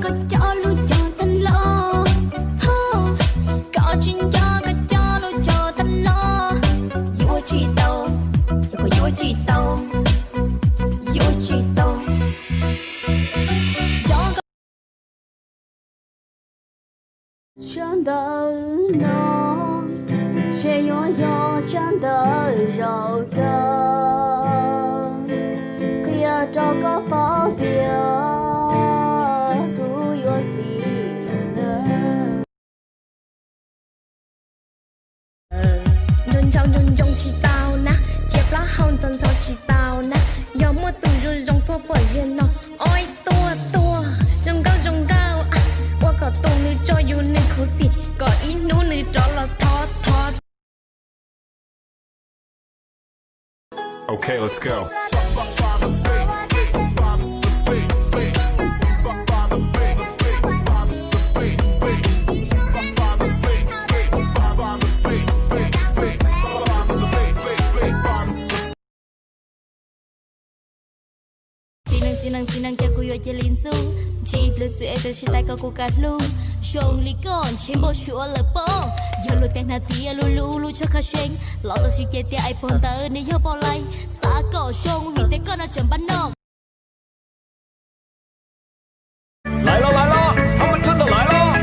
có cho luôn cho tình lo có chuyện cho luôn cho tình lo yêu chỉ tàu yêu chỉ tàu yêu chỉ tàu真的浓，却拥有真的柔韧。可要找个保镖，不有技能。人潮人中知道呢，接不好人潮知道呢，要么都是让婆婆热闹，爱多多，人高人高啊。我có tu nữ cho yêu nữ khổ xì có ý nú nữ cho là thọ thọ. Okay, let's go. Sinang cho cô yêu chơi liên su chỉ plus sự cho chị tay có cô cắt lu shong li con trên bộ sure là bông giờ lu tên hạt tia lu cho khá xinh lọ cho chị chơi tia iPhone tới nếu yêu bao lại xa cỏ shong vì thế con nó chấm bắn nòng 来喽来喽，他们真的来了。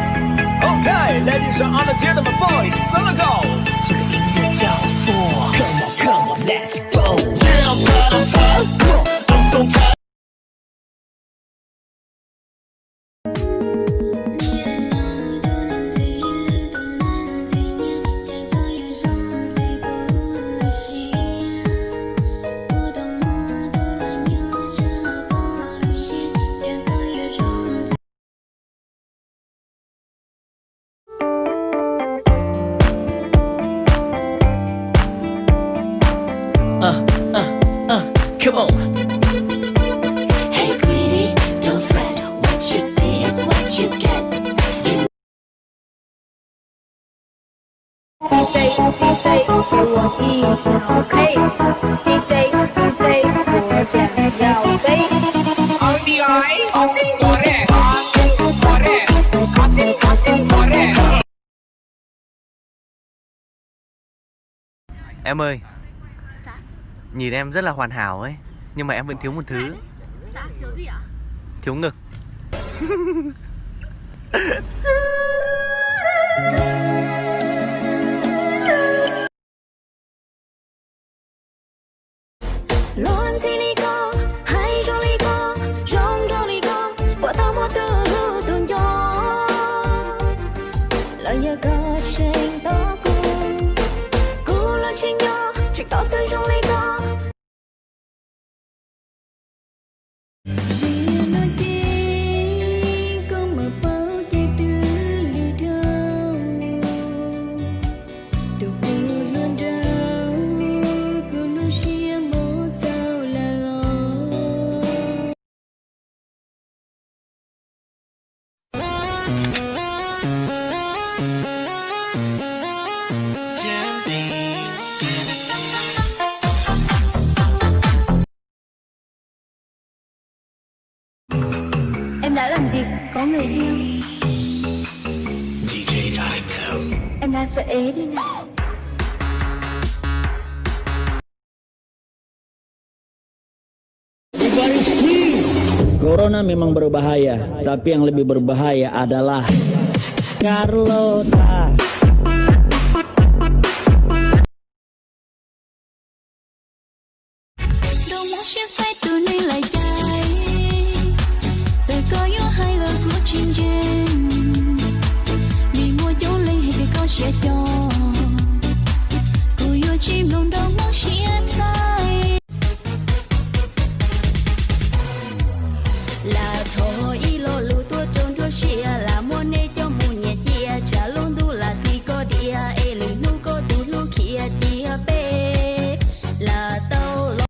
OK，ladies and gentlemen, boys, let's go。这个音乐叫做 Come on Come on Let's Go。I'm so tired。Come on. Hey greedy, don't fret. What you see is what you get. DJ 我一OK DJ 我想要飞 RBI 好心我嘞，好心我嘞。Em ơi, nhìn em rất là hoàn hảo ấy, nhưng mà em vẫn thiếu một thứ. Dạ, thiếu gì ạ? Thiếu ngực. Luôn thì đi có, hay cho đi có, rong cho đi có, bỏ tao một từ lưu từng gió. Lời nhớ cơ trình đó cô là trình nhỏ, trình tao từ rong đi có. Em đã làm gì có người yêu? Em đang sợ ế đi nào. Corona memang berbahaya, tapi yang lebih berbahaya adalah Carlota. Đâu muốn chia tay từ nay lại dài. Giờ có yêu hay là cuộc chiến tranh. Vì mua dấu lên hay cái có sẽ cho. Cô yêu chim lòng đâu muốn chia tay. Là thôi lo lù tua trông tua chia là mua nê cho mua nhẹ chia trả luôn tu là thì có địa e lì nu có tu lu kia tia bê là tao lo.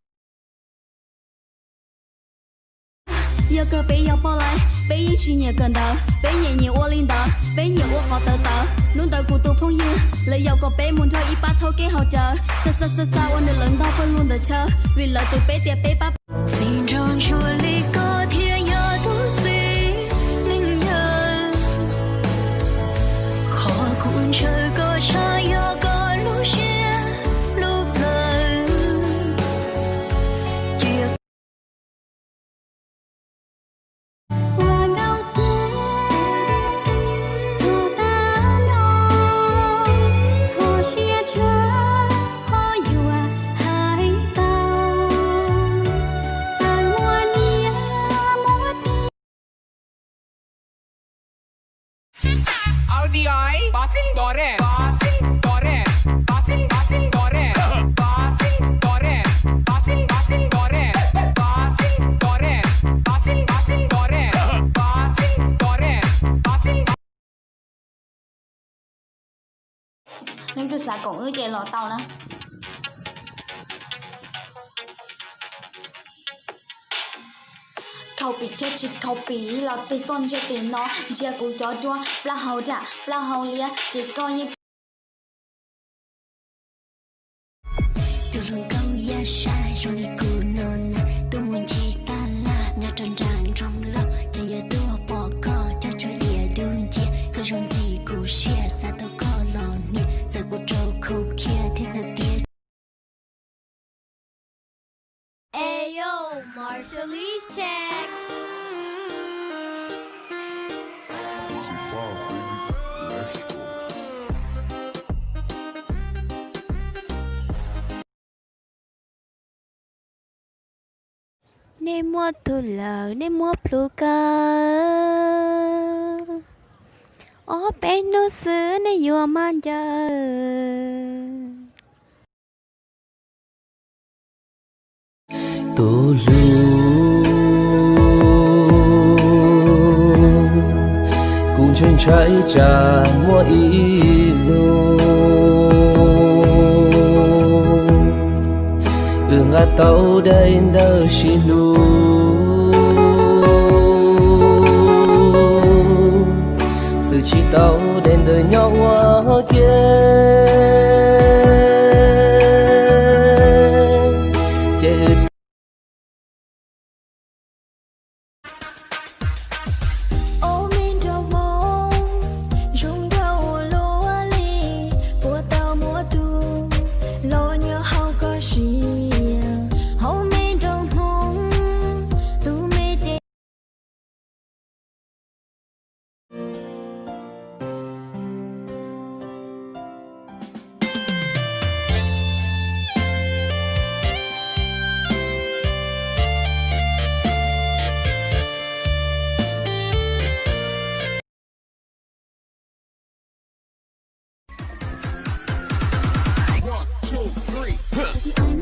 Yêu cơ bé yêu bao lại bé yên chỉ nhẹ cần đỡ bé nhẹ nhẹ ô linh đỡ bé nhẹ ô họ tờ tờ luôn đợi cụ tụ phong yêu lời yêu có bé muốn thôi ít ba thôi cái hậu chờ sa ôn được lần đau phân luôn đợi chờ vì lời tụi bé tiệp bé ba. Xin trong chùa ly có thiên nhớ thuốc gì linh vi ơi. Passing dore, passing dore, passing passing dore, passing dore, passing passing dore, passing dore, passing passing dore, passing dore, passing. Nên từ xã cổ ngư chạy lò tàu nè. Khâu bị kết chỉ khâu bị lọt từ con cho tiền nó chia cú chó chua pla hầu trả pla hầu lia chỉ coi như từ rừng câu ya sai trong đi cù non tôi muốn chỉ ta là nhà tròn tràn trong lòng cho giờ tôi bỏ cò cho lìa đường chia cứ trong gì cù share xa tôi có lòng nè giờ cuộc trâu khâu kia thế là tiếc. Ayo, Marshallese tag. Nên mua thu lờ, nên mua pluka. Ô bên nó xứ nên vừa mang giờ. Tô lu cùng trên trái trà mua ý lô ngã tàu đây đâu xì lu sự chỉ tàu đến đời nhau hoa kia One, two, three.